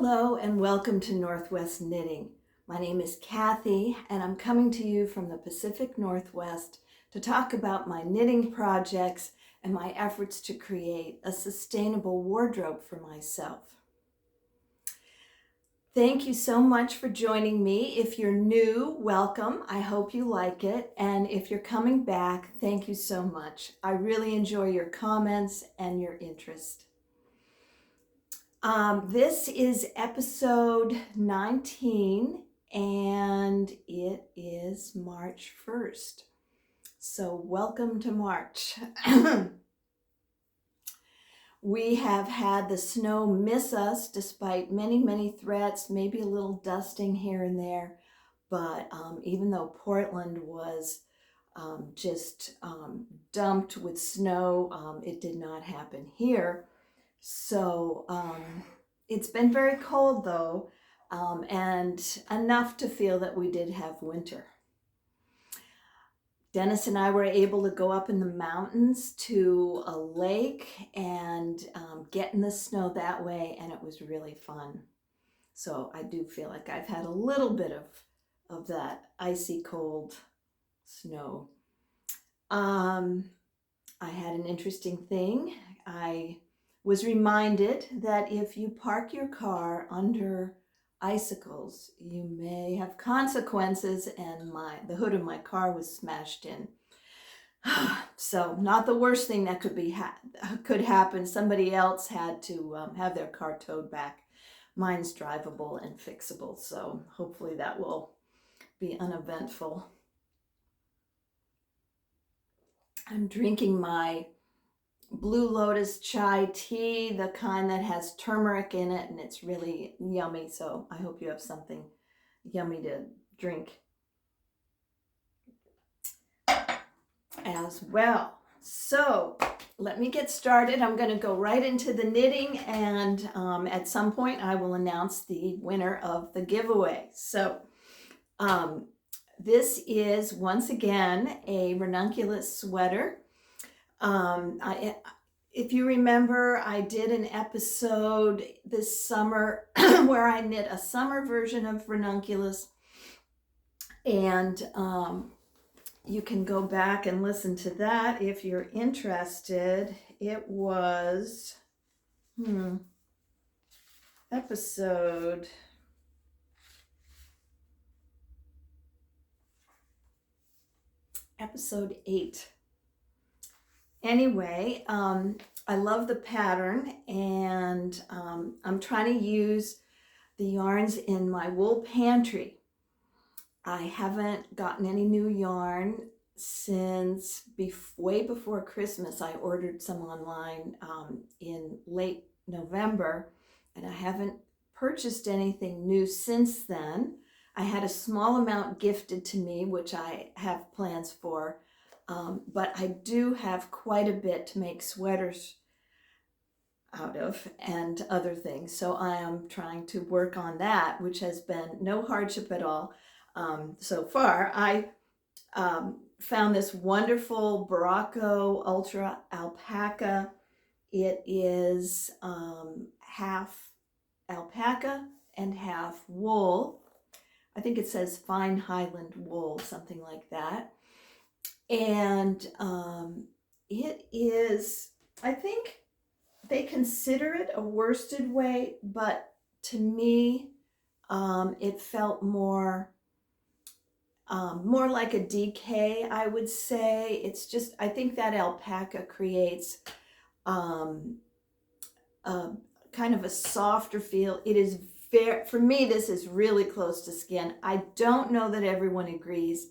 Hello and welcome to Northwest Knitting. My name is Kathy and I'm coming to you from the Pacific Northwest to talk about my knitting projects and my efforts to create a sustainable wardrobe for myself. Thank you so much for joining me. If you're new, welcome. I hope you like it. And if you're coming back, thank you so much. I really enjoy your comments and your interest. This is episode 19 and it is March 1st. So welcome to March. We have had the snow miss us despite many threats, maybe a little dusting here and there. But even though Portland was just dumped with snow, it did not happen here. So it's been very cold though, and enough to feel that we did have winter. Dennis and I were able to go up in the mountains to a lake and get in the snow that way, and it was really fun. So I do feel like I've had a little bit of that icy cold snow. I had an interesting thing. I was reminded that if you park your car under icicles, you may have consequences, and the hood of my car was smashed in. So not the worst thing that could happen. Somebody else had to have their car towed back. Mine's drivable and fixable, so hopefully that will be uneventful. I'm drinking my Blue Lotus chai tea, the kind that has turmeric in it, and it's really yummy. So I hope you have something yummy to drink as well. So let me get started. I'm going to go right into the knitting, and at some point I will announce the winner of the giveaway. So this is once again a Ranunculus sweater. If you remember, I did an episode this summer where I knit a summer version of Ranunculus, and you can go back and listen to that if you're interested. It was episode 8. Anyway, I love the pattern, and I'm trying to use the yarns in my wool pantry. I haven't gotten any new yarn since way before Christmas. I ordered some online in late November, and I haven't purchased anything new since then. I had a small amount gifted to me, which I have plans for. But I do have quite a bit to make sweaters out of and other things. So I am trying to work on that, which has been no hardship at all so far. I found this wonderful Berroco Ultra Alpaca. It is half alpaca and half wool. I think it says fine Highland wool, something like that. And it is, I think they consider it a worsted weight, but to me, it felt more like a DK, I would say. It's just, I think that alpaca creates kind of a softer feel. It is for me, this is really close to skin. I don't know that everyone agrees.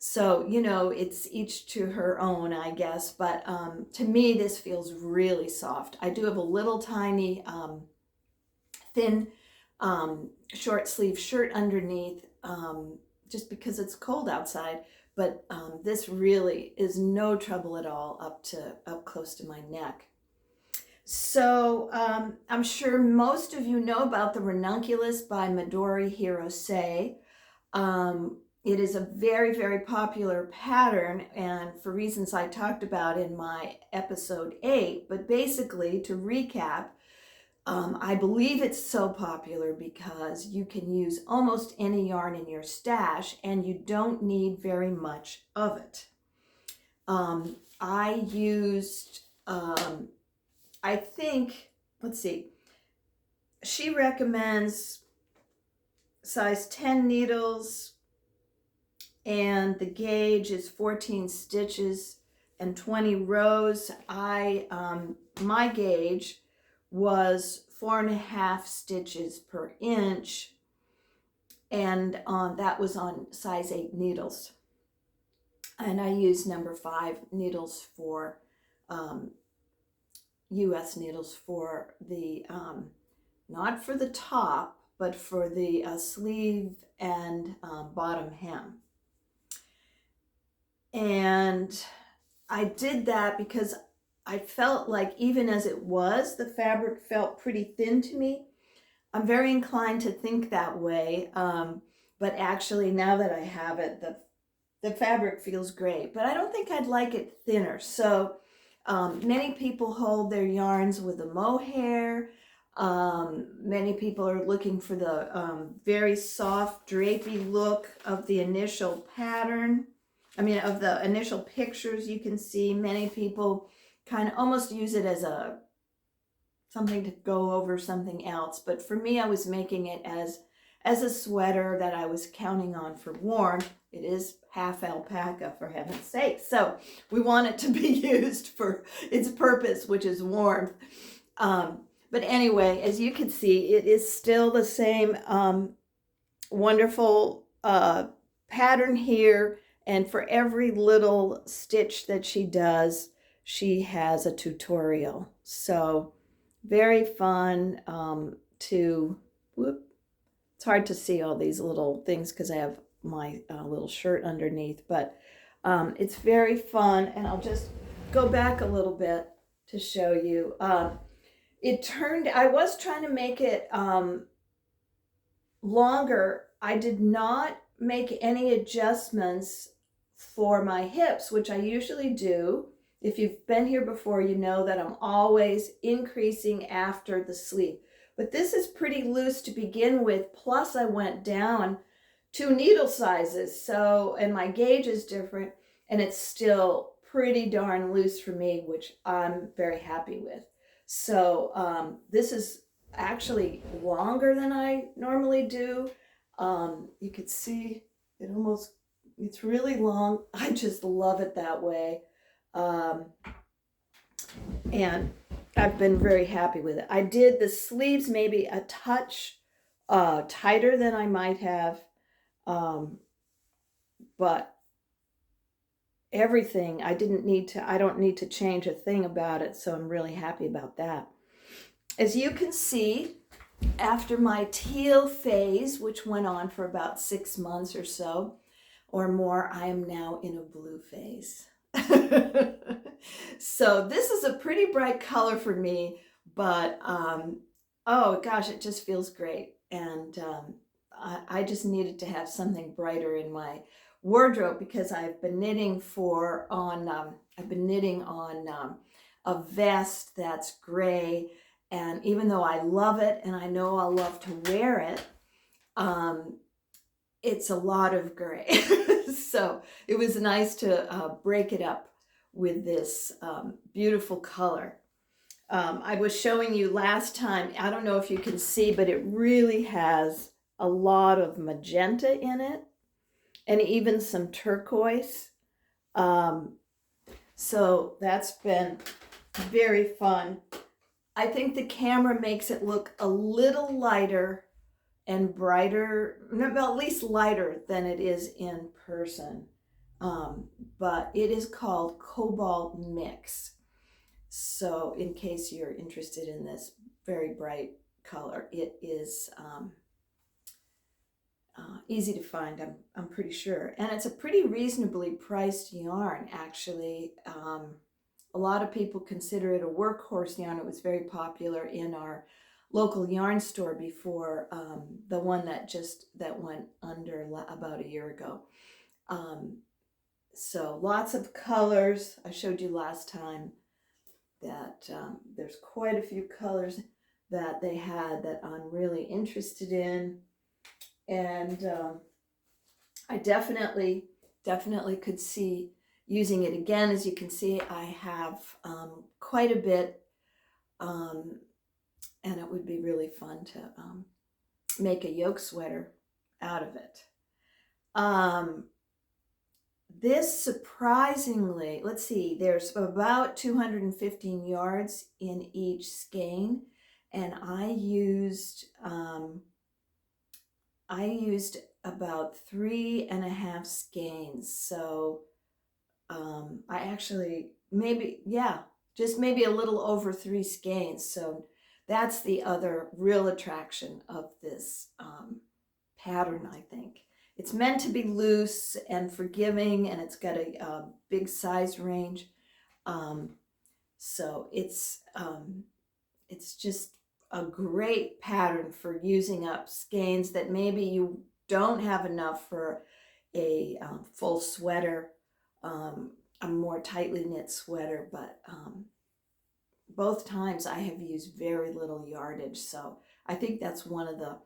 So, it's each to her own, I guess. But to me, this feels really soft. I do have a little tiny thin short sleeve shirt underneath just because it's cold outside. But this really is no trouble at all up close to my neck. So I'm sure most of you know about the Ranunculus by Midori Hirose. It is a very popular pattern, and for reasons I talked about in my episode 8, but basically to recap, I believe it's so popular because you can use almost any yarn in your stash and you don't need very much of it. I used, I think, let's see, she recommends size 10 needles and the gauge is 14 stitches and 20 rows. My gauge was 4.5 stitches per inch, and that was on size 8 needles. And I used number 5 needles for US needles for the not for the top, but for the sleeve and bottom hem. And I did that because I felt like even as it was, the fabric felt pretty thin to me. I'm very inclined to think that way, but actually now that I have it, the fabric feels great, but I don't think I'd like it thinner. So many people hold their yarns with a mohair. Many people are looking for the very soft drapey look of the initial pattern. I mean, of the initial pictures you can see. Many people kind of almost use it as something to go over something else. But for me, I was making it as a sweater that I was counting on for warmth. It is half alpaca, for heaven's sake. So we want it to be used for its purpose, which is warmth. But anyway, as you can see, it is still the same wonderful pattern here. And for every little stitch that she does, she has a tutorial. So very fun it's hard to see all these little things because I have my little shirt underneath, but it's very fun. And I'll just go back a little bit to show you. I was trying to make it longer. I did not make any adjustments for my hips, which I usually do. If you've been here before, you know that I'm always increasing after the sleeve. But this is pretty loose to begin with, plus I went down 2 needle sizes, and my gauge is different, and it's still pretty darn loose for me, which I'm very happy with. So this is actually longer than I normally do. You can see it's really long. I just love it that way. And I've been very happy with it. I did the sleeves maybe a touch tighter than I might have, but everything I don't need to change a thing about it, so I'm really happy about that. As you can see, after my teal phase, which went on for about 6 months or so or more, I am now in a blue phase. So this is a pretty bright color for me, but oh gosh, it just feels great. And I just needed to have something brighter in my wardrobe because I've been knitting on a vest that's gray, and even though I love it and I know I'll love to wear it, it's a lot of gray. So it was nice to break it up with this beautiful color. I was showing you last time, I don't know if you can see, but it really has a lot of magenta in it and even some turquoise. So that's been very fun. I think the camera makes it look a little lighter and brighter, well, at least lighter than it is in person. But it is called Cobalt Mix. So in case you're interested in this very bright color, it is easy to find, I'm pretty sure. And it's a pretty reasonably priced yarn, actually. A lot of people consider it a workhorse yarn. It was very popular in our local yarn store before the one that went under about a year ago. So lots of colors. I showed you last time that there's quite a few colors. that they had that I'm really interested in. And I definitely could see using it again. As you can see, I have quite a bit, and it would be really fun to make a yoke sweater out of it. This surprisingly, let's see, there's about 215 yards in each skein, and I used about 3.5 skeins. So I actually just maybe a little over 3 skeins. So that's the other real attraction of this pattern, I think. It's meant to be loose and forgiving, and it's got a big size range. So it's just a great pattern for using up skeins that maybe you don't have enough for a full sweater, a more tightly knit sweater, but both times I have used very little yardage. So I think that's one of the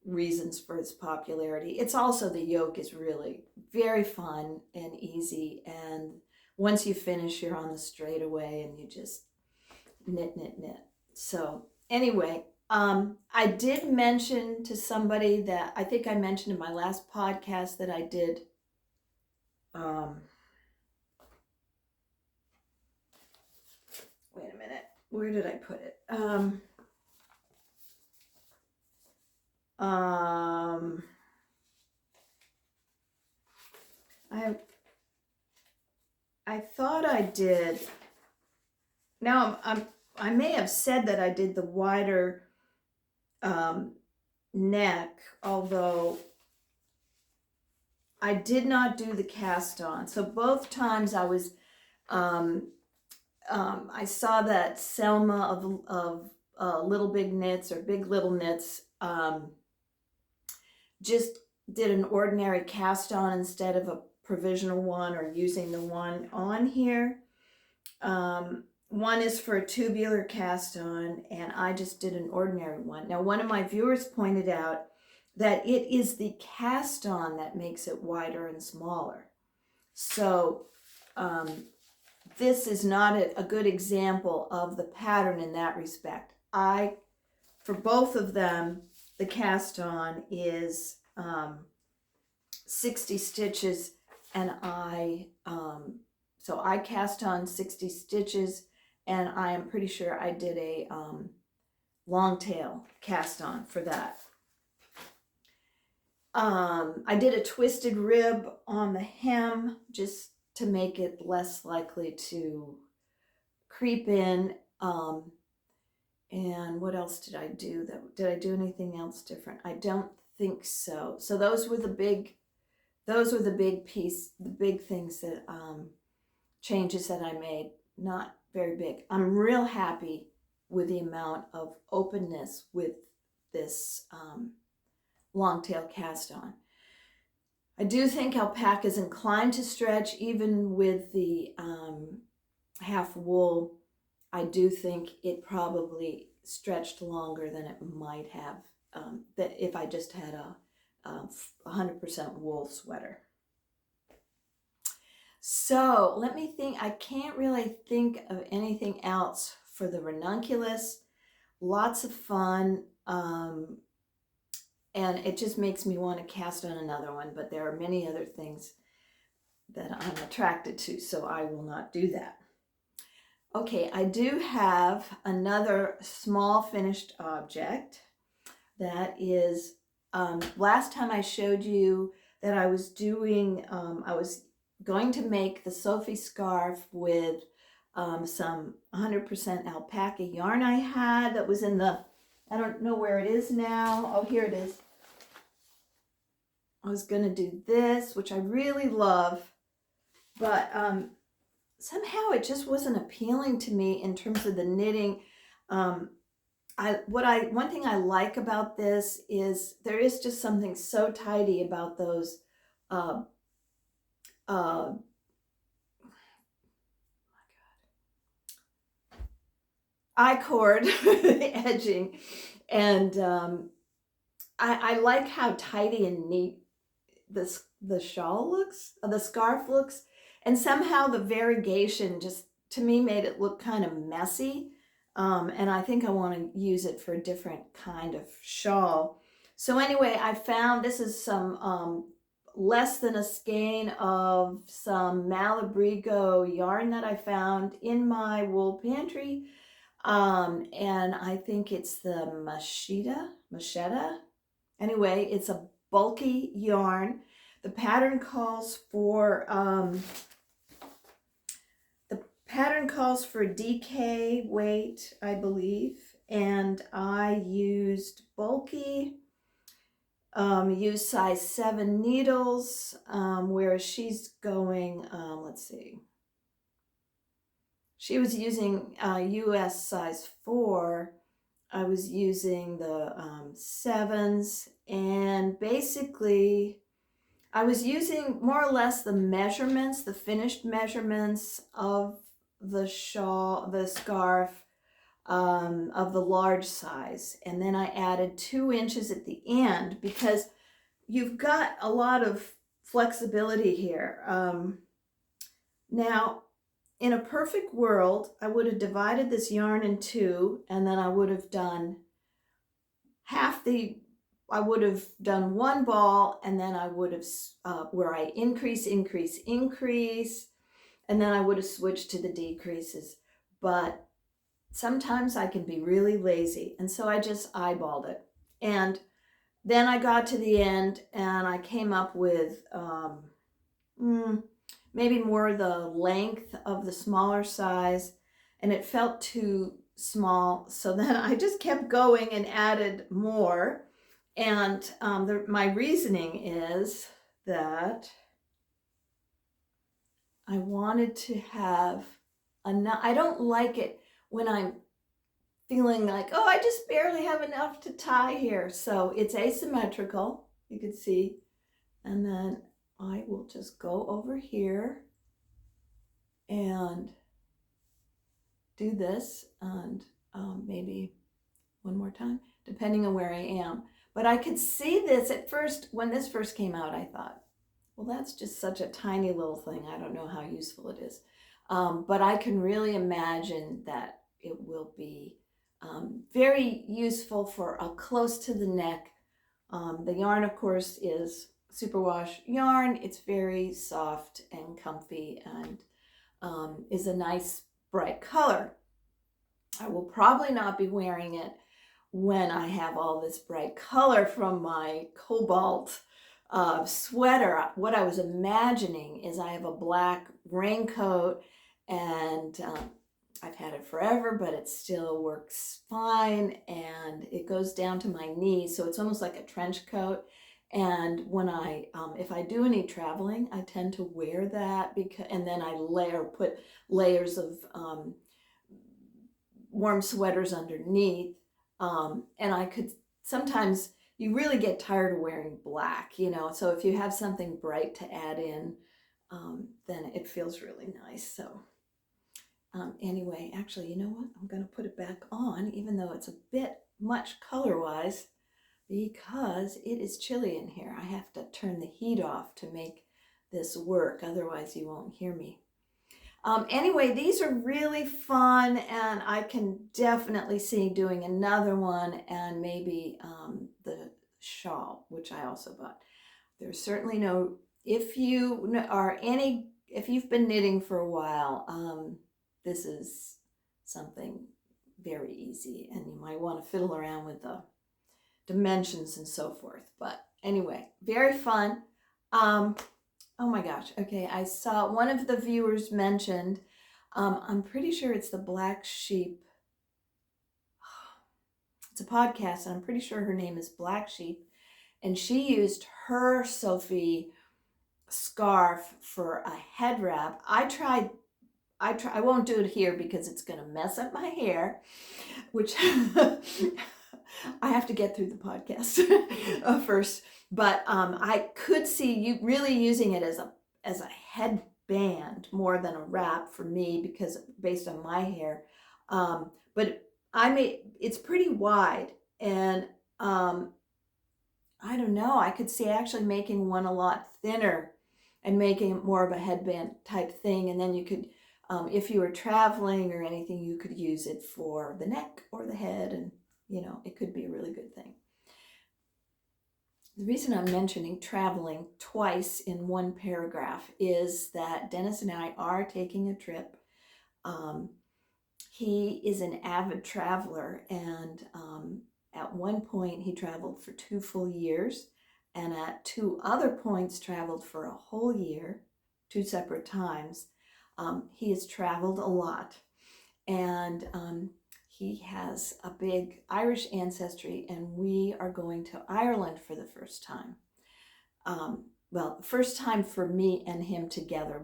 reasons for its popularity. It's also, the yoke is really very fun and easy, and once you finish, you're on the straightaway and you just knit. So anyway, I did mention to somebody that I think I mentioned in my last podcast that I did wait a minute, where did I put it? I thought I did. Now I may have said that I did the wider neck, although I did not do the cast on. So both times I was I saw that Selma of Little Big Knits or Big Little Knits just did an ordinary cast on instead of a provisional one, or using the one on here. One is for a tubular cast on, and I just did an ordinary one. Now, one of my viewers pointed out that it is the cast on that makes it wider and smaller. So this is not a good example of the pattern in that respect. For both of them, the cast on is 60 stitches, and so I cast on 60 stitches, and I am pretty sure I did a long tail cast on for that. I did a twisted rib on the hem just to make it less likely to creep in. And what else did I do? Did I do anything else different? I don't think so. So those were the big things that changes that I made. Not very big. I'm real happy with the amount of openness with this long tail cast on. I do think alpaca is inclined to stretch even with the half wool. I do think it probably stretched longer than it might have that if I just had a 100% wool sweater. So let me think. I can't really think of anything else for the ranunculus. Lots of fun. And it just makes me want to cast on another one, but there are many other things that I'm attracted to, so I will not do that. Okay, I do have another small finished object that is, last time I showed you that I was doing, I was going to make the Sophie scarf with some 100% alpaca yarn I had that was in the, I don't know where it is now. Oh, here it is. I was going to do this, which I really love, but somehow it just wasn't appealing to me in terms of the knitting. One thing I like about this is there is just something so tidy about those I-cord edging, and I like how tidy and neat the shawl looks, the scarf looks, and somehow the variegation just, to me, made it look kind of messy. And I think I want to use it for a different kind of shawl. So anyway, I found this is some less than a skein of some Malabrigo yarn that I found in my wool pantry. And I think it's the Machetta. Anyway, it's a bulky yarn. The pattern calls for DK weight, I believe, and I used bulky, used size 7 needles, whereas she's going, let's see, she was using US size 4. I was using the 7s, and basically I was using more or less the measurements, the finished measurements of the shawl, the scarf, of the large size. And then I added 2 inches at the end because you've got a lot of flexibility here. Now, in a perfect world, I would have divided this yarn in 2, and then I would have done I would have done 1 ball, and then I would have, where I increase, and then I would have switched to the decreases. But sometimes I can be really lazy, and so I just eyeballed it. And then I got to the end, and I came up with maybe more the length of the smaller size, and it felt too small. So then I just kept going and added more. And my reasoning is that I wanted to have enough. I don't like it when I'm feeling like, oh, I just barely have enough to tie here. So it's asymmetrical, you can see. And then I will just go over here and do this, and maybe one more time, depending on where I am. But I could see this at first. When this first came out, I thought, well, that's just such a tiny little thing. I don't know how useful it is. But I can really imagine that it will be very useful for a close to the neck. The yarn, of course, is superwash yarn. It's very soft and comfy, and is a nice bright color. I will probably not be wearing it when I have all this bright color from my Cobalt sweater. What I was imagining is I have a black raincoat, and I've had it forever, but it still works fine, and it goes down to my knees, so it's almost like a trench coat. And when if I do any traveling, I tend to wear that, and then I put layers of warm sweaters underneath. And I could, sometimes you really get tired of wearing black, so if you have something bright to add in, then it feels really nice. So anyway, actually, you know what? I'm going to put it back on, even though it's a bit much color-wise, because it is chilly in here. I have to turn the heat off to make this work, otherwise you won't hear me. Anyway, these are really fun, and I can definitely see doing another one, and maybe the shawl, which I also bought. There's certainly if you've been knitting for a while, this is something very easy, and you might want to fiddle around with the dimensions and so forth. But anyway, very fun. Oh my gosh. Okay, I saw one of the viewers mentioned, I'm pretty sure it's the Black Sheep. It's a podcast, and I'm pretty sure her name is Black Sheep, and she used her Sophie scarf for a head wrap. I won't do it here because it's going to mess up my hair, which I have to get through the podcast first. But I could see you really using it as a headband more than a wrap for me, because based on my hair. But it's pretty wide, and I don't know, I could see actually making one a lot thinner and making it more of a headband type thing, and then you could, if you were traveling or anything, you could use it for the neck or the head, and you know, it could be a really good thing. The reason I'm mentioning traveling twice in one paragraph is that Dennis and I are taking a trip. He is an avid traveler, and at one point he traveled for 2 full years, and at 2 other points traveled for a whole year, 2 separate times. He has traveled a lot, and he has a big Irish ancestry, and we are going to Ireland for the first time. Well, first time for me and him together.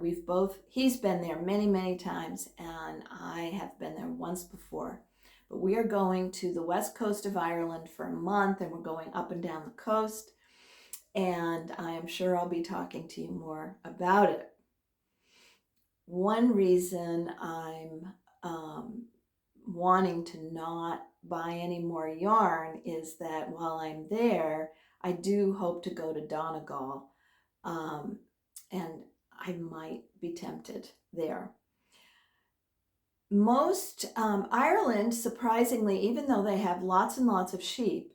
He's been there many, many times, and I have been there once before. But we are going to the west coast of Ireland for a month, and we're going up and down the coast, and I am sure I'll be talking to you more about it. One reason I'm wanting to not buy any more yarn is that while I'm there, I do hope to go to Donegal, and I might be tempted there. Ireland, surprisingly, even though they have lots and lots of sheep,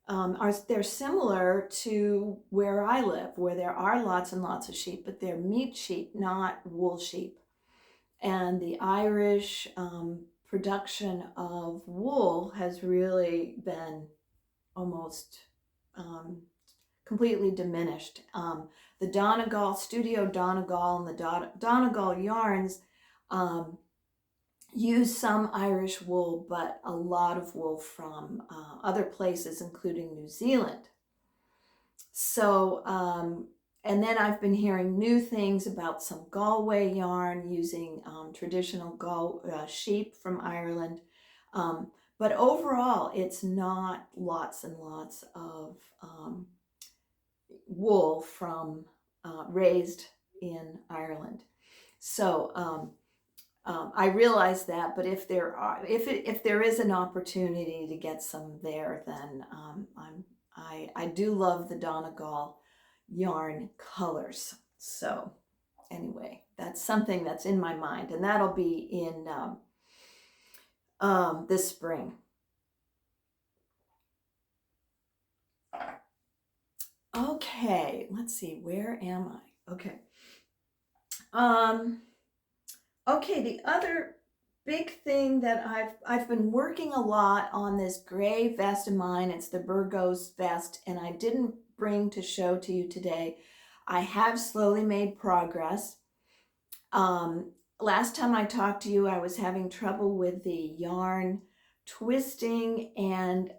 they're similar to where I live, where there are lots and lots of sheep, but they're meat sheep, not wool sheep. And the Irish production of wool has really been almost completely diminished. The Donegal, Studio Donegal, and the Donegal yarns use some Irish wool, but a lot of wool from other places, including New Zealand. So, and then I've been hearing new things about some Galway yarn using traditional sheep from Ireland. But overall, it's not lots and lots of wool from raised in Ireland. So I realize that, but if there is an opportunity to get some there, then I do love the Donegal yarn colors. So anyway, that's something that's in my mind, and that'll be in this spring. Okay, let's see, where am I? Okay. Okay, the other big thing that I've been working a lot on this gray vest of mine. It's the Burgos vest, and I didn't bring to show to you today. I have slowly made progress. Last time I talked to you, I was having trouble with the yarn twisting, and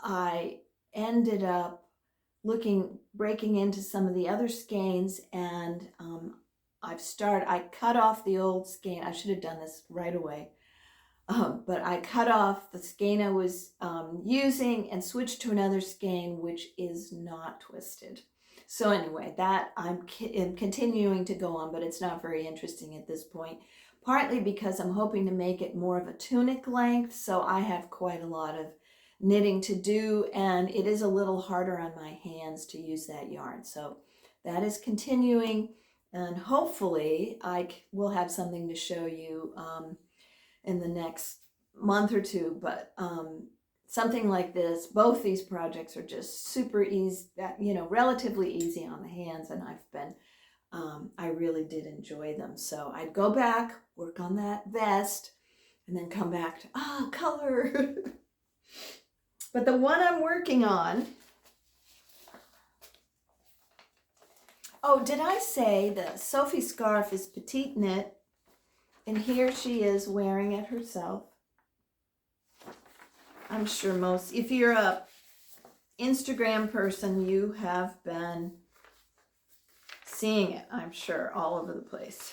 I ended up breaking into some of the other skeins, and I cut off the old skein. I should have done this right away. But I cut off the skein I was using and switched to another skein which is not twisted. So anyway, that I'm continuing to go on, but it's not very interesting at this point. Partly because I'm hoping to make it more of a tunic length, so I have quite a lot of knitting to do, and it is a little harder on my hands to use that yarn. So that is continuing, and hopefully I will have something to show you in the next month or two. But something like this, both these projects are just super easy, relatively easy on the hands, and I really did enjoy them. So I'd go back, work on that vest, and then come back to color. But the one I'm working on, did I say the Sophie scarf is PetiteKnit, and here she is wearing it herself. I'm sure if you're a Instagram person, you have been seeing it, I'm sure, all over the place.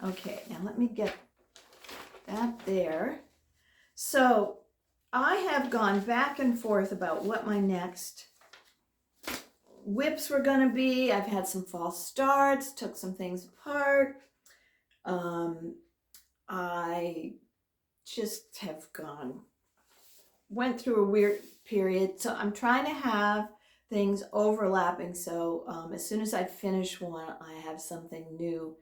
Okay, now let me get that there. So I have gone back and forth about what my next whips were going to be. I've had some false starts, took some things apart. I just have went through a weird period. So I'm trying to have things overlapping. So as soon as I finish one, I have something new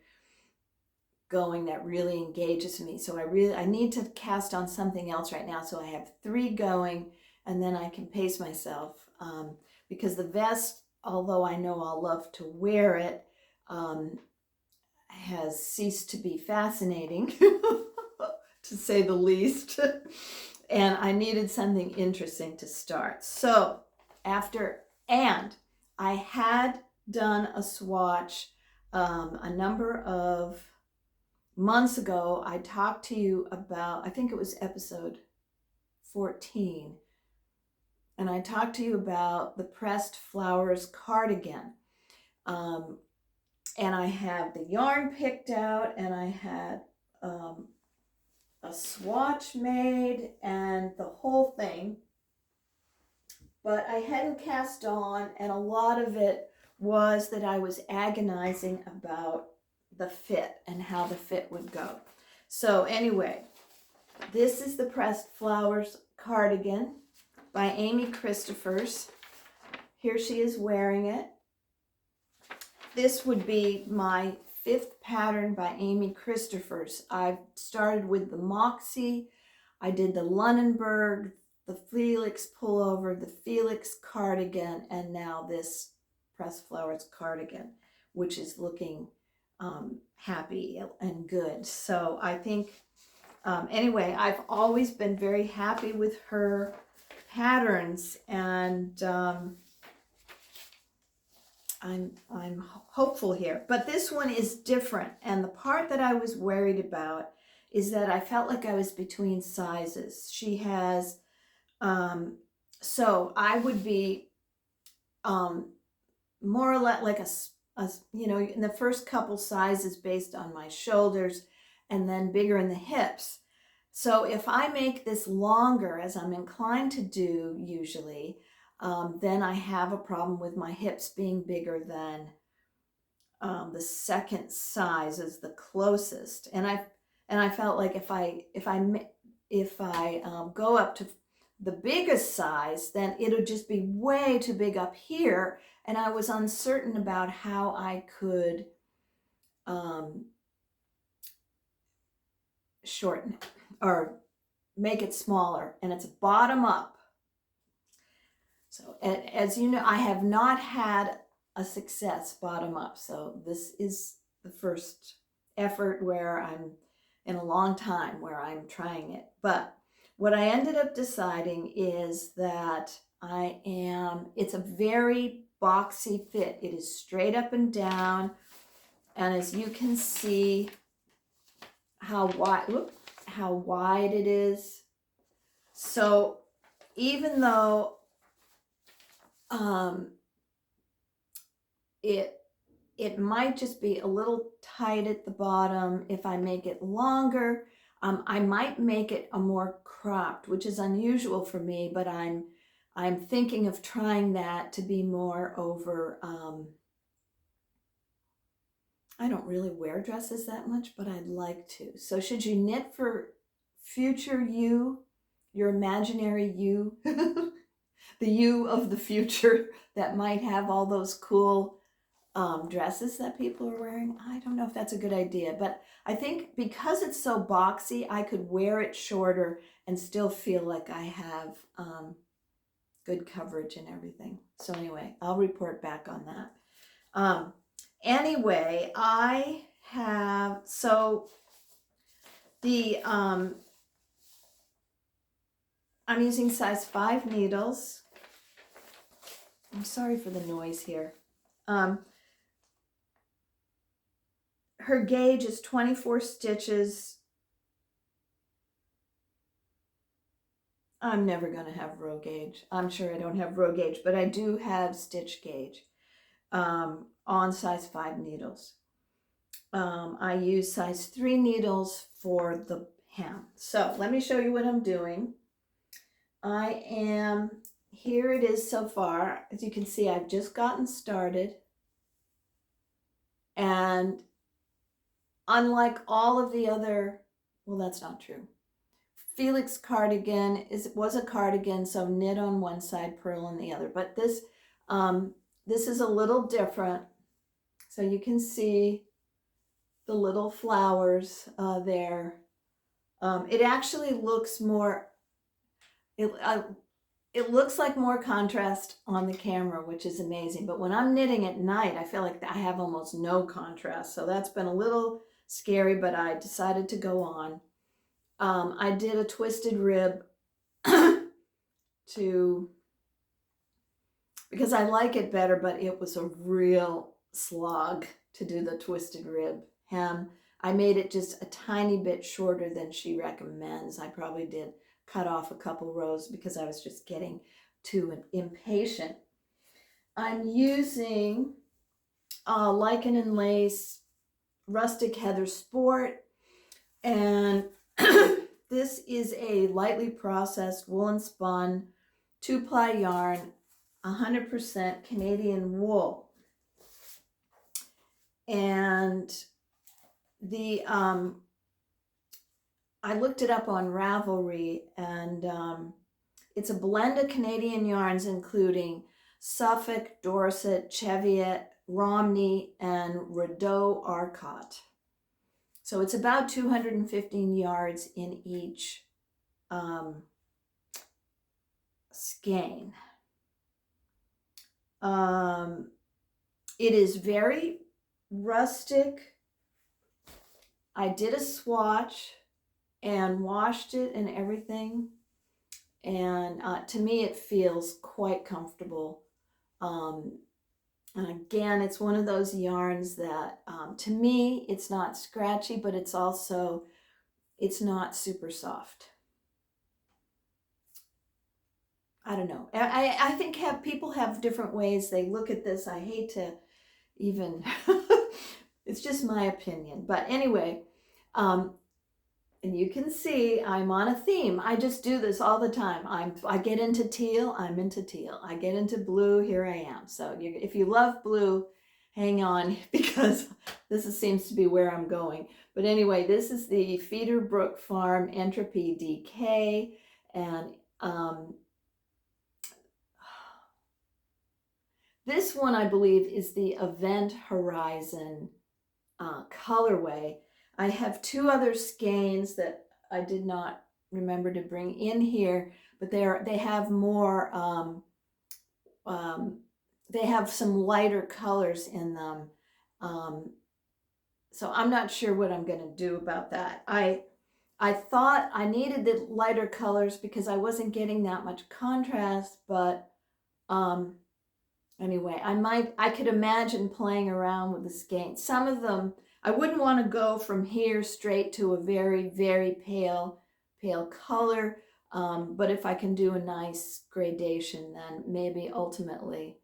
going that really engages me. So I need to cast on something else right now. So I have 3 going, and then I can pace myself, because the vest, although I know I'll love to wear it, has ceased to be fascinating, to say the least. And I needed something interesting to start. So and I had done a swatch a number of months ago. I talked to you about, I think it was episode 14, and I talked to you about the Pressed Flowers cardigan. And I have the yarn picked out, and I had a swatch made and the whole thing, but I hadn't cast on, and a lot of it was that I was agonizing about the fit and how the fit would go. So anyway, this is the Pressed Flowers cardigan by Amy Christophers. Here she is wearing it. This would be my 5th pattern by Amy Christophers. I've started with the Moxie, I did the Lunenburg, the Felix pullover, the Felix cardigan, and now this Pressed Flowers cardigan, which is looking happy and good. So I think, anyway, I've always been very happy with her patterns, and I'm hopeful here. But this one is different, and the part that I was worried about is that I felt like I was between sizes. She has, so I would be more or less like a, you know, in the first couple sizes based on my shoulders, and then bigger in the hips. So if I make this longer, as I'm inclined to do usually, then I have a problem with my hips being bigger than the second size is the closest. And I felt like if I go up to the biggest size, then it'll just be way too big up here. And I was uncertain about how I could shorten it or make it smaller. And it's bottom up. So as you know, I have not had a success bottom up. So this is the first effort where I'm in a long time where I'm trying it. But what I ended up deciding is that it's a very boxy fit. It is straight up and down. And as you can see how wide it is. So even though it might just be a little tight at the bottom, if I make it longer, I might make it a more cropped, which is unusual for me, but I'm thinking of trying that to be more over, I don't really wear dresses that much, but I'd like to. So should you knit for future you, your imaginary you, the you of the future that might have all those cool dresses that people are wearing? I don't know if that's a good idea, but I think because it's so boxy, I could wear it shorter and still feel like I have good coverage and everything. So anyway, I'll report back on that. Anyway, I have, so the, I'm using size 5 needles. I'm sorry for the noise here. Her gauge is 24 stitches. I'm never going to have row gauge. I'm sure I don't have row gauge, but I do have stitch gauge on size 5 needles. I use size 3 needles for the hem. So let me show you what I'm doing. Here it is so far. As you can see, I've just gotten started. And unlike all of the other, well, that's not true. Felix cardigan was a cardigan, so knit on one side, purl on the other. But this is a little different. So you can see the little flowers there. It actually looks more, it looks like more contrast on the camera, which is amazing. But when I'm knitting at night, I feel like I have almost no contrast. So that's been a little scary, but I decided to go on. I did a twisted rib because I like it better, but it was a real slog to do the twisted rib hem. I made it just a tiny bit shorter than she recommends. I probably did cut off a couple rows because I was just getting too impatient. I'm using Lichen and Lace Rustic Heather Sport, and this is a lightly processed woolen spun 2-ply yarn, 100% Canadian wool. And the I looked it up on Ravelry, and it's a blend of Canadian yarns including Suffolk, Dorset, Cheviot, Romney, and Rideau Arcot. So it's about 215 yards in each skein. It is very rustic. I did a swatch and washed it and everything, and to me it feels quite comfortable. And again, it's one of those yarns that to me it's not scratchy, but it's not super soft. I don't know. I think people have different ways they look at this. I hate to even, it's just my opinion. But anyway, and you can see I'm on a theme. I just do this all the time. I get into teal, I'm into teal. I get into blue, here I am. So if you love blue, hang on, because this seems to be where I'm going. But anyway, this is the Feederbrook Farm Entropy DK, and this one I believe is the Event Horizon colorway. I have 2 other skeins that I did not remember to bring in here, but they have more, they have some lighter colors in them. So I'm not sure what I'm going to do about that. I thought I needed the lighter colors because I wasn't getting that much contrast, but anyway, I could imagine playing around with the skeins. Some of them, I wouldn't want to go from here straight to a very, very pale color. But if I can do a nice gradation, then maybe ultimately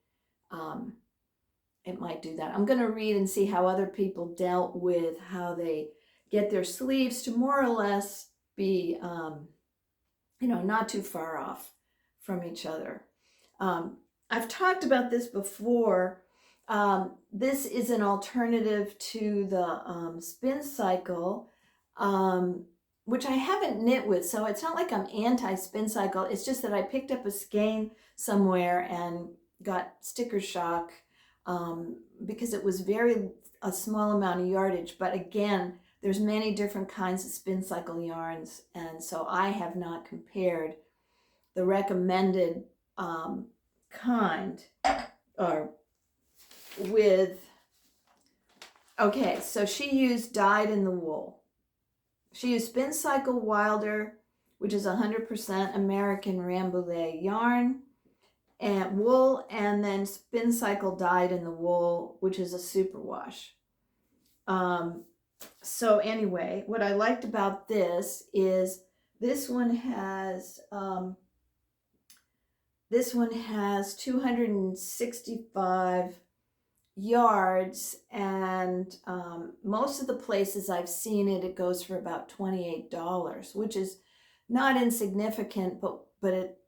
it might do that. I'm going to read and see how other people dealt with how they get their sleeves to more or less be, not too far off from each other. I've talked about this before. This is an alternative to the spin cycle, which I haven't knit with, so it's not like I'm anti-spin cycle. It's just that I picked up a skein somewhere and got sticker shock because it was a small amount of yardage. But again, there's many different kinds of spin cycle yarns, and so I have not compared the recommended kind or with, okay, so she used dyed in the wool. She used Spin Cycle Wilder, which is 100% American Rambouillet yarn, and wool, and then Spin Cycle dyed in the wool, which is a superwash. So anyway, what I liked about this is this one has 265 yards, and most of the places I've seen it goes for about $28, which is not insignificant, but it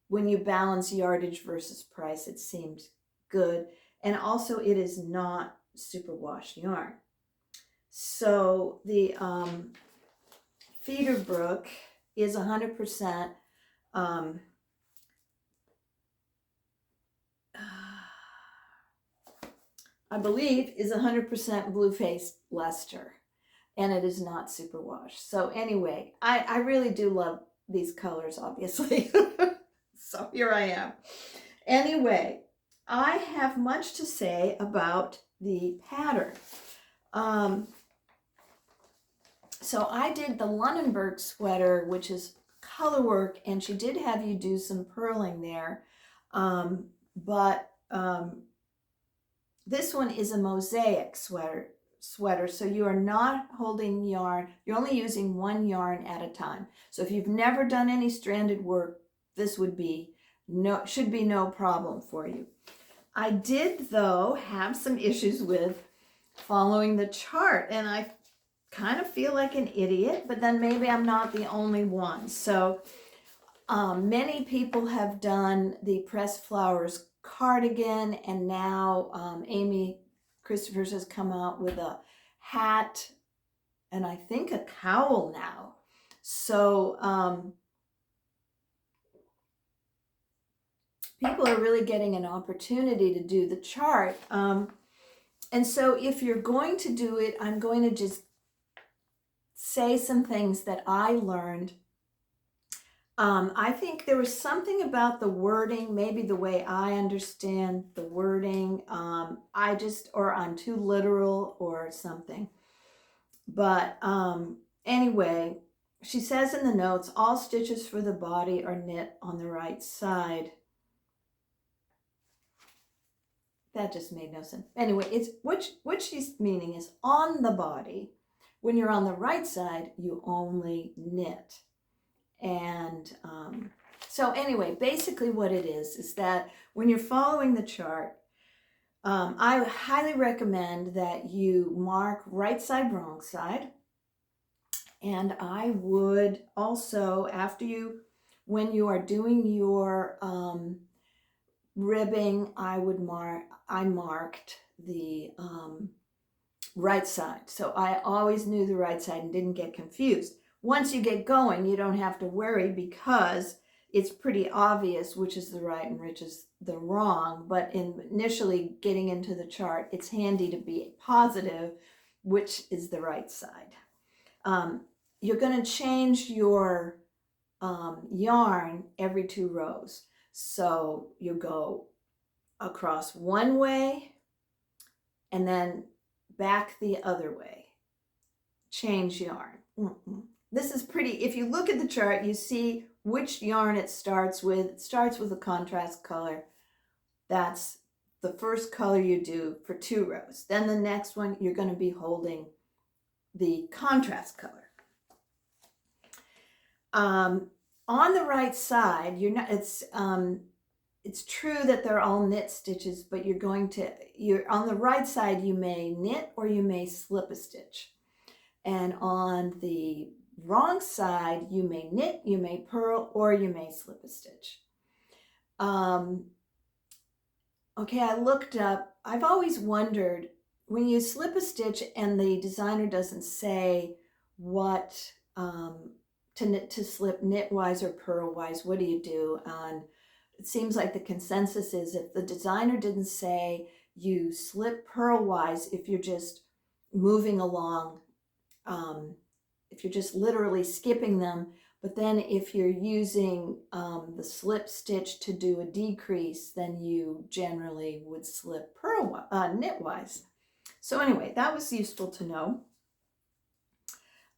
when you balance yardage versus price, it seems good. And also it is not superwash yarn. So the Feederbrook is 100%, I believe, is 100% blue-faced luster, and it is not superwash. So anyway, I really do love these colors, obviously. So here I am. Anyway, I have much to say about the pattern. So I did the Lunenburg sweater, which is color work, and she did have you do some purling there. This one is a mosaic sweater, so you are not holding yarn. You're only using one yarn at a time. So if you've never done any stranded work, this should be no problem for you. I did, though, have some issues with following the chart, and I kind of feel like an idiot, but then maybe I'm not the only one. So many people have done the pressed flowers cardigan, and now Amy Christophers has come out with a hat and I think a cowl now. So people are really getting an opportunity to do the chart. And so if you're going to do it, I'm going to just say some things that I learned. I think there was something about the wording, maybe the way I understand the wording. Or I'm too literal or something. But anyway, she says in the notes, all stitches for the body are knit on the right side. That just made no sense. Anyway, it's what she's meaning is on the body. When you're on the right side, you only knit. And so anyway, basically what it is that when you're following the chart, I highly recommend that you mark right side, wrong side. And I would also, when you are doing your ribbing, I marked the right side. So I always knew the right side and didn't get confused. Once you get going, you don't have to worry because it's pretty obvious which is the right and which is the wrong. But initially getting into the chart, it's handy to be positive which is the right side. You're going to change your yarn every 2 rows. So you go across one way and then back the other way. Change yarn. This is pretty, if you look at the chart, you see which yarn it starts with. It starts with a contrast color. That's the first color you do for 2 rows. Then the next one, you're going to be holding the contrast color. On the right side, it's true that they're all knit stitches, but you're on the right side, you may knit or you may slip a stitch. And on the wrong side, you may knit, you may purl, or you may slip a stitch. Okay, I looked up, I've always wondered, when you slip a stitch and the designer doesn't say what to slip knit-wise or purl-wise, what do you do? And it seems like the consensus is if the designer didn't say you slip purl-wise, if you're just moving along, if you're just literally skipping them, but then if you're using the slip stitch to do a decrease, then you generally would slip knit-wise. So anyway, that was useful to know.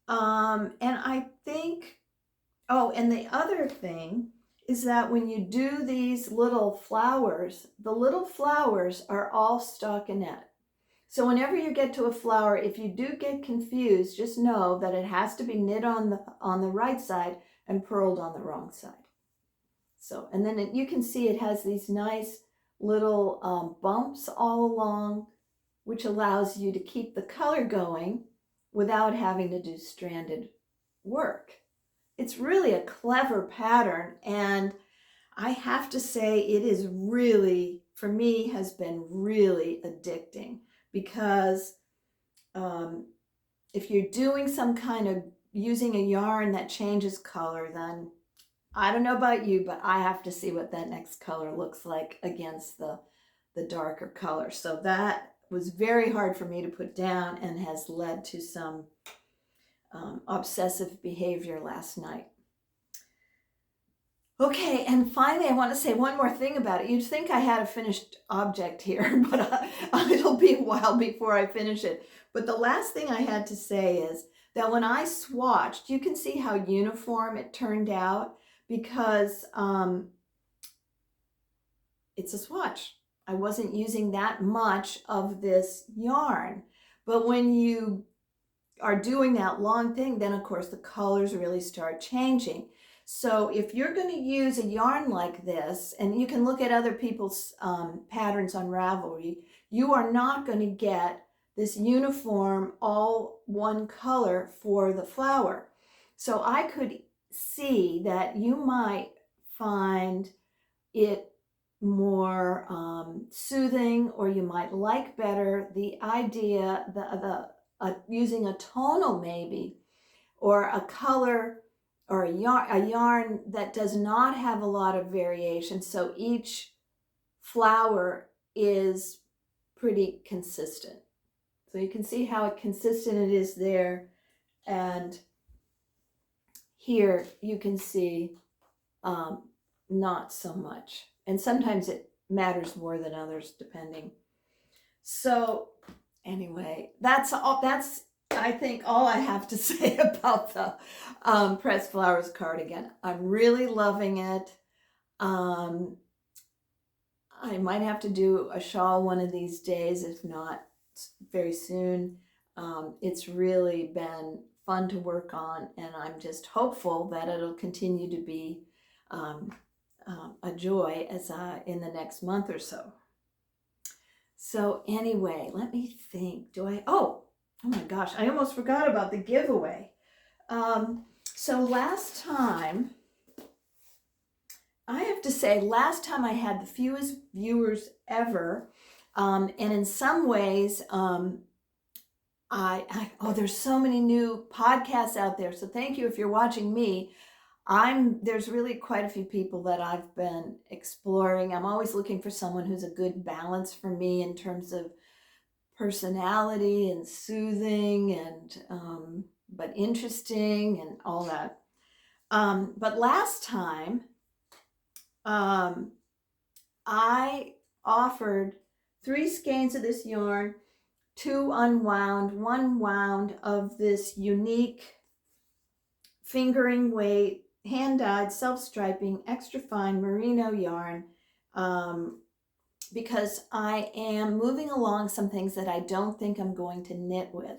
And I think, and the other thing is that when you do these little flowers, the little flowers are all stockinette. So whenever you get to a flower, if you do get confused, just know that it has to be knit on the right side and purled on the wrong side. So, and then you can see it has these nice little bumps all along, which allows you to keep the color going without having to do stranded work. It's really a clever pattern, and I have to say it is really, for me, has been really addicting. Because if you're doing some kind of, using a yarn that changes color, then I don't know about you, but I have to see what that next color looks like against the darker color. So that was very hard for me to put down and has led to some obsessive behavior last night. Okay, and finally I want to say one more thing about it. You'd think I had a finished object here, but it'll be a while before I finish it. But the last thing I had to say is that when I swatched, you can see how uniform it turned out, because it's a swatch. I wasn't using that much of this yarn. But when you are doing that long thing, then of course the colors really start changing. So if you're going to use a yarn like this, and you can look at other people's patterns on Ravelry, you are not going to get this uniform all one color for the flower. So I could see that you might find it more soothing, or you might like better the idea using a tonal maybe, or a color, or a yarn that does not have a lot of variation, so each flower is pretty consistent. So you can see how consistent it is there, and here you can see not so much, and sometimes it matters more than others depending. So anyway, that's I think all I have to say about the Pressed Flowers cardigan. I'm really loving it. I might have to do a shawl one of these days, if not very soon. It's really been fun to work on, and I'm just hopeful that it'll continue to be a joy as in the next month or so. So anyway, let me think. Oh my gosh, I almost forgot about the giveaway. So last time, I have to say, last time I had the fewest viewers ever. And in some ways, there's so many new podcasts out there. So thank you if you're watching me. There's really quite a few people that I've been exploring. I'm always looking for someone who's a good balance for me in terms of personality and soothing and but interesting and all that. But last time I offered 3 skeins of this yarn, 2 unwound, 1 wound of this unique fingering weight, hand-dyed, self-striping, extra fine merino yarn, because I am moving along some things that I don't think I'm going to knit with.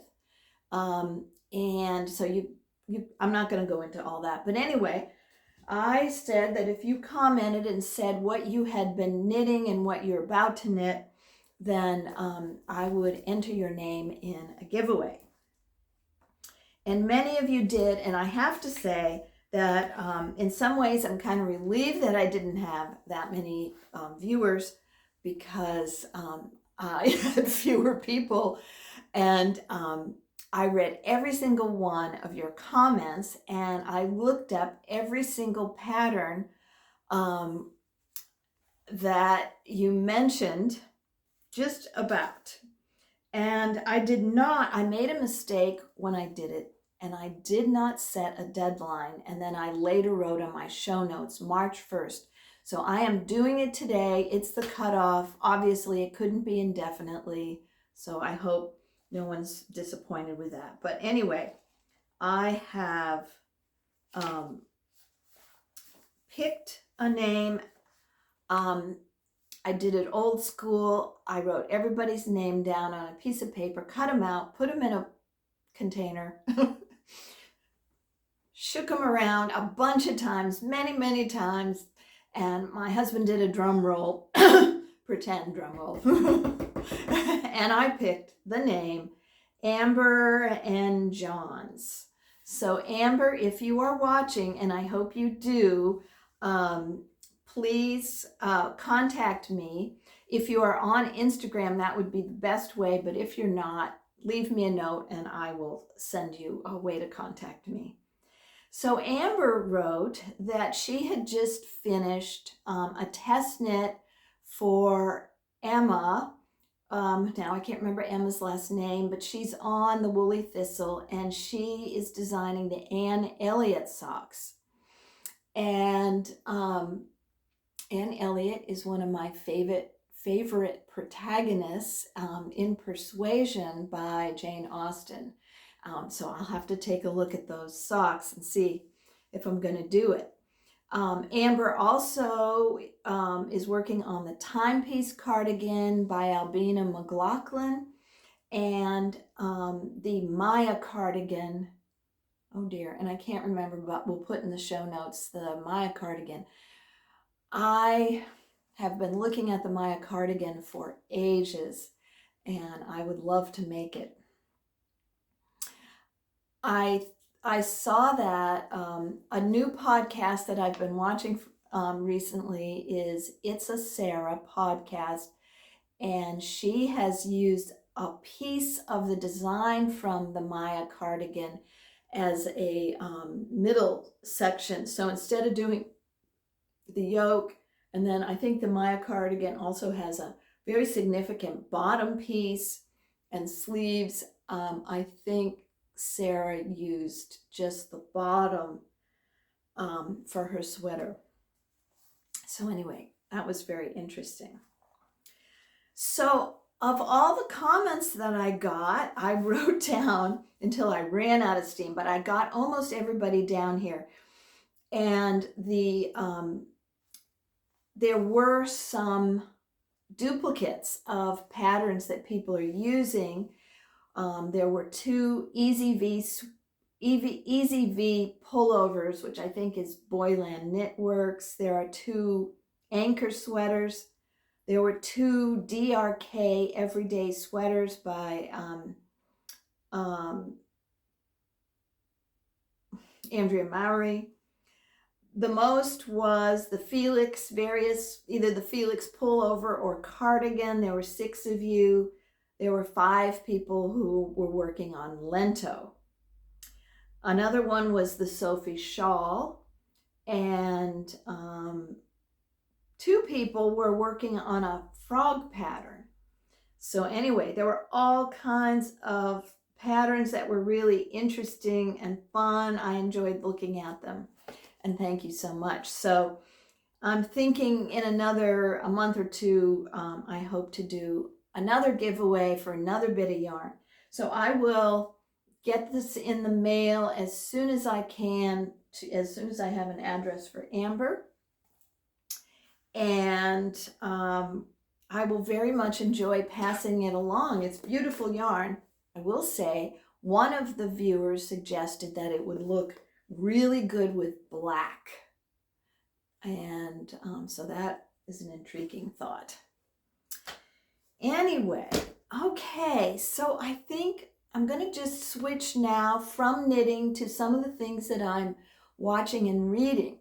And so I'm not going to go into all that. But anyway, I said that if you commented and said what you had been knitting and what you're about to knit, then I would enter your name in a giveaway. And many of you did, and I have to say that in some ways I'm kind of relieved that I didn't have that many viewers, because I had fewer people, and I read every single one of your comments, and I looked up every single pattern that you mentioned, just about. And I made a mistake when I did it, and I did not set a deadline, and then I later wrote on my show notes March 1st. So I am doing it today. It's the cutoff. Obviously, it couldn't be indefinitely, so I hope no one's disappointed with that. But anyway, I have picked a name. I did it old school. I wrote everybody's name down on a piece of paper, cut them out, put them in a container, shook them around a bunch of times, many times, and my husband did a drum roll, pretend drum roll, and I picked the name Amber and Johns. So Amber, if you are watching, and I hope you do, please contact me. If you are on Instagram, that would be the best way, but if you're not, leave me a note and I will send you a way to contact me. So Amber wrote that she had just finished a test knit for Emma. Now I can't remember Emma's last name, but she's on the Woolly Thistle, and she is designing the Anne Elliot socks. And Anne Elliot is one of my favorite protagonists in Persuasion by Jane Austen. So I'll have to take a look at those socks and see if I'm going to do it. Amber also is working on the Timepiece Cardigan by Albina McLaughlin, and the Maya Cardigan. Oh dear, and I can't remember, but we'll put in the show notes the Maya Cardigan. I have been looking at the Maya Cardigan for ages, and I would love to make it. I saw that a new podcast that I've been watching recently is It's a Sarah podcast, and she has used a piece of the design from the Maya Cardigan as a middle section. So instead of doing the yoke, and then I think the Maya Cardigan also has a very significant bottom piece and sleeves. I think Sarah used just the bottom for her sweater. So anyway, that was very interesting. So of all the comments that I got, I wrote down until I ran out of steam, but I got almost everybody down here. And there were some duplicates of patterns that people are using. There were 2 Easy V pullovers, which I think is Boyland Knitworks. There are 2 anchor sweaters. There were 2 DRK everyday sweaters by Andrea Mowry. The most was the Felix either the Felix pullover or cardigan. There were 6 of you. There were 5 people who were working on Lento. Another one was the Sophie shawl, and 2 people were working on a frog pattern. So anyway, there were all kinds of patterns that were really interesting and fun. I enjoyed looking at them, and thank you so much. So I'm thinking in a month or 2, I hope to do another giveaway for another bit of yarn. So I will get this in the mail as soon as I can, as soon as I have an address for Amber. And I will very much enjoy passing it along. It's beautiful yarn. I will say one of the viewers suggested that it would look really good with black. And so that is an intriguing thought. Anyway, okay, so I think I'm going to just switch now from knitting to some of the things that I'm watching and reading.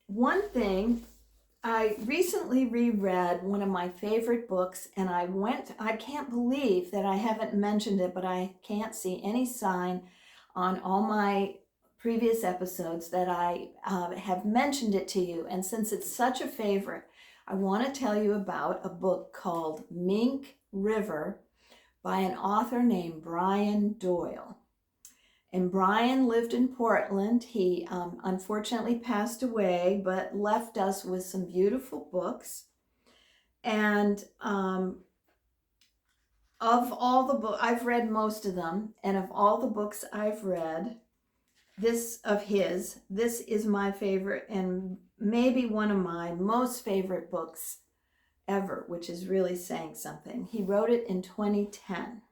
One thing, I recently reread one of my favorite books, and I can't believe that I haven't mentioned it, but I can't see any sign on all my previous episodes that I have mentioned it to you. And since it's such a favorite, I want to tell you about a book called Mink River by an author named Brian Doyle. And Brian lived in Portland. He unfortunately passed away, but left us with some beautiful books. And of all the books, I've read most of them, and of all the books I've read, this is my favorite and maybe one of my most favorite books ever, which is really saying something. He wrote it in 2010.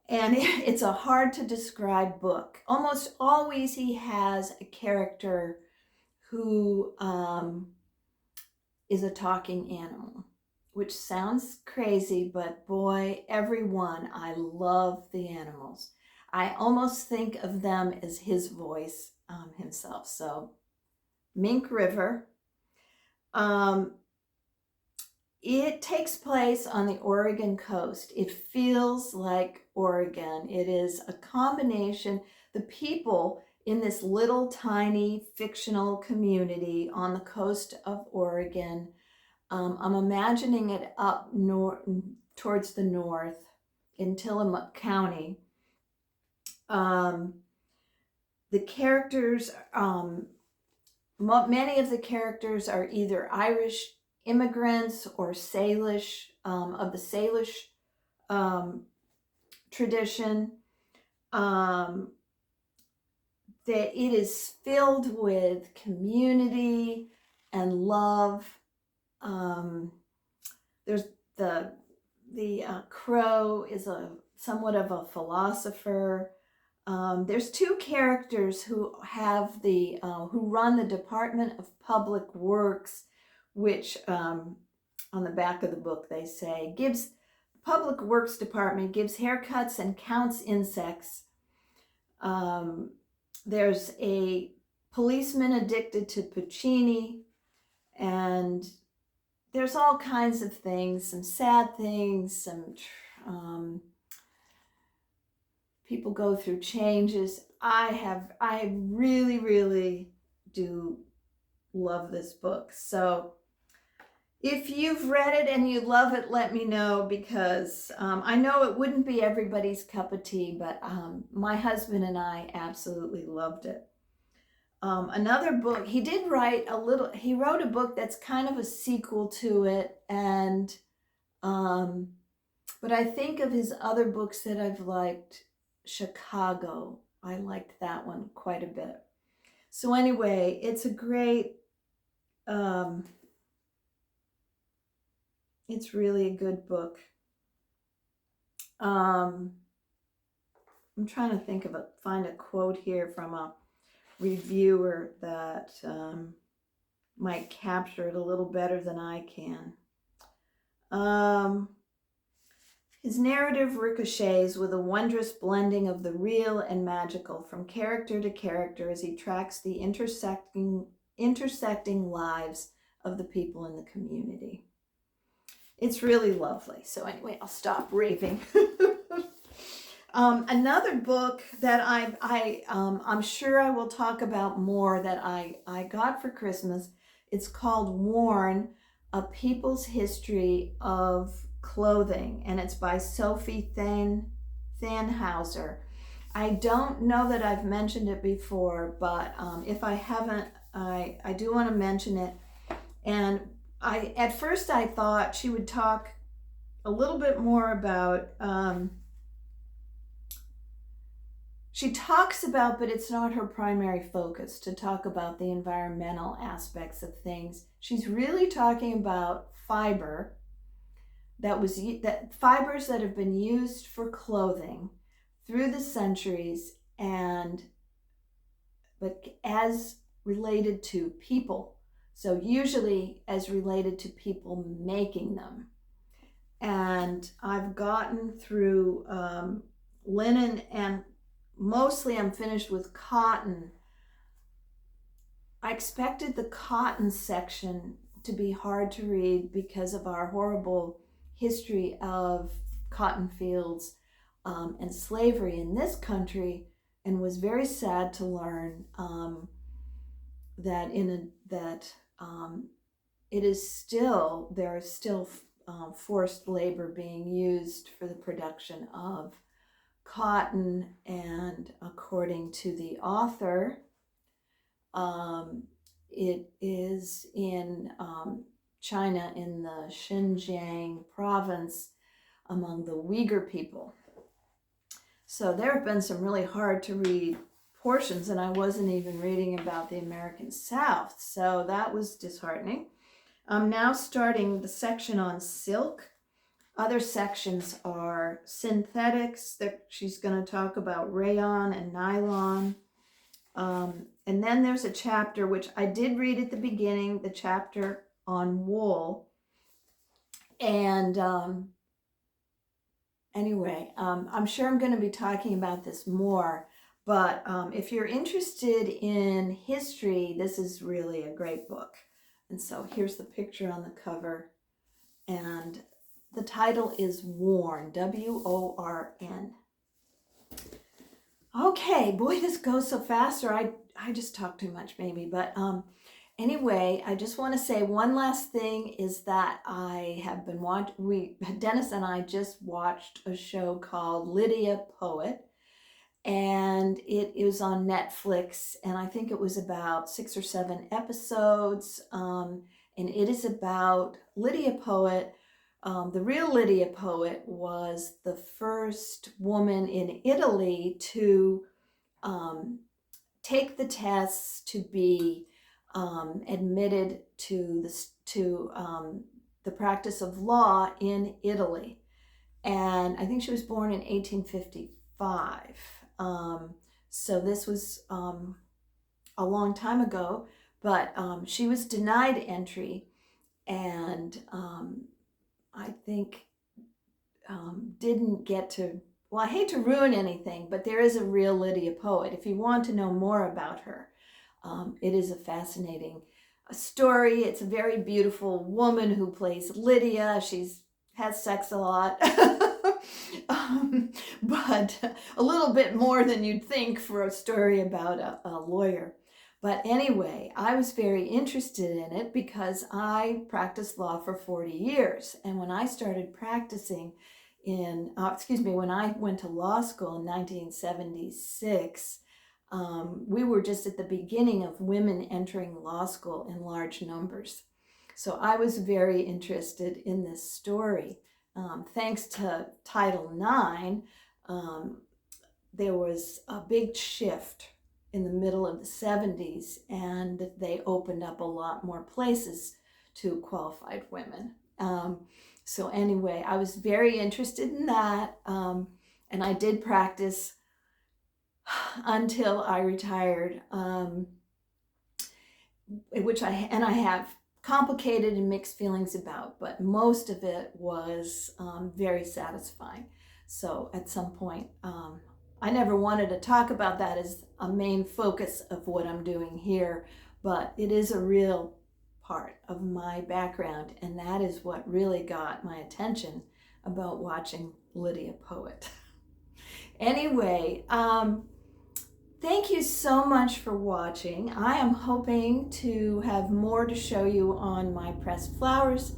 And it's a hard to describe book. Almost always he has a character who is a talking animal, which sounds crazy, but boy, everyone, I love the animals. I almost think of them as his voice himself. So Mink River. it takes place on the Oregon coast. It feels like Oregon. It is a combination. The people in this little tiny fictional community on the coast of Oregon, I'm imagining it up north towards the north in Tillamook County. The characters, many of the characters are either Irish immigrants or Salish, of the Salish tradition. That it is filled with community and love. There's the crow is somewhat of a philosopher. There's two characters who have who run the Department of Public Works, which on the back of the book they say gives Public Works Department gives haircuts and counts insects. There's a policeman addicted to Puccini, and there's all kinds of things, some sad things, some people go through changes. I really, really do love this book. So if you've read it and you love it, let me know, because I know it wouldn't be everybody's cup of tea, but my husband and I absolutely loved it. Another book, he wrote a book that's kind of a sequel to it, and but I think of his other books that I've liked, Chicago, I liked that one quite a bit. So anyway, it's a great, it's really a good book. I'm trying to think of find a quote here from a reviewer that might capture it a little better than I can. His narrative ricochets with a wondrous blending of the real and magical from character to character as he tracks the intersecting lives of the people in the community. It's really lovely. So anyway, I'll stop raving. Another book that I'm sure I will talk about more that I got for Christmas, it's called Worn, A People's History of Clothing, and it's by Sophie Thanhauser. I don't know that I've mentioned it before, but if I haven't, I do want to mention it. And at first I thought she would talk a little bit more about, she talks about, but it's not her primary focus to talk about the environmental aspects of things. She's really talking about fibers that have been used for clothing through the centuries, but as related to people. So usually as related to people making them. And I've gotten through linen, and mostly I'm finished with cotton. I expected the cotton section to be hard to read because of our horrible history of cotton fields and slavery in this country, and was very sad to learn that there is still forced labor being used for the production of cotton. And according to the author, it is in China, in the Xinjiang province, among the Uyghur people. So there have been some really hard to read portions, and I wasn't even reading about the American South, so that was disheartening. I'm now starting the section on silk. Other sections are synthetics, that she's going to talk about rayon and nylon. And then there's a chapter, which I did read at the beginning, the chapter on wool. And anyway, I'm sure I'm going to be talking about this more, but if you're interested in history, this is really a great book. And so here's the picture on the cover. and the title is Worn, W-O-R-N. Okay, boy, this goes so fast, or I just talk too much maybe, but anyway, I just want to say one last thing is that I have been Dennis and I just watched a show called Lidia Poet, and it is on Netflix, and I think it was about 6 or 7 episodes, and it is about Lidia Poet. The real Lidia Poet was the first woman in Italy to take the tests to be admitted to the practice of law in Italy. And I think she was born in 1855. So this was a long time ago, but she was denied entry, and I think didn't get to, well, I hate to ruin anything, but there is a real Lidia Poet. If you want to know more about her, it is a fascinating story. It's a very beautiful woman who plays Lidia. She's has sex a lot, but a little bit more than you'd think for a story about a lawyer. But anyway, I was very interested in it because I practiced law for 40 years. And when I started practicing when I went to law school in 1976, we were just at the beginning of women entering law school in large numbers. So I was very interested in this story. Thanks to Title IX, there was a big shift in the middle of the 70s, and they opened up a lot more places to qualified women. So anyway, I was very interested in that, and I did practice until I retired, which I have complicated and mixed feelings about, but most of it was very satisfying. So at some point, I never wanted to talk about that as a main focus of what I'm doing here, but it is a real part of my background, and that is what really got my attention about watching Lidia Poet. Anyway, thank you so much for watching. I am hoping to have more to show you on my pressed flowers,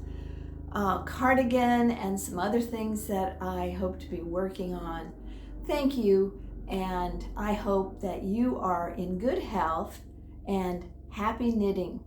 cardigan, and some other things that I hope to be working on. Thank you, and I hope that you are in good health and happy knitting.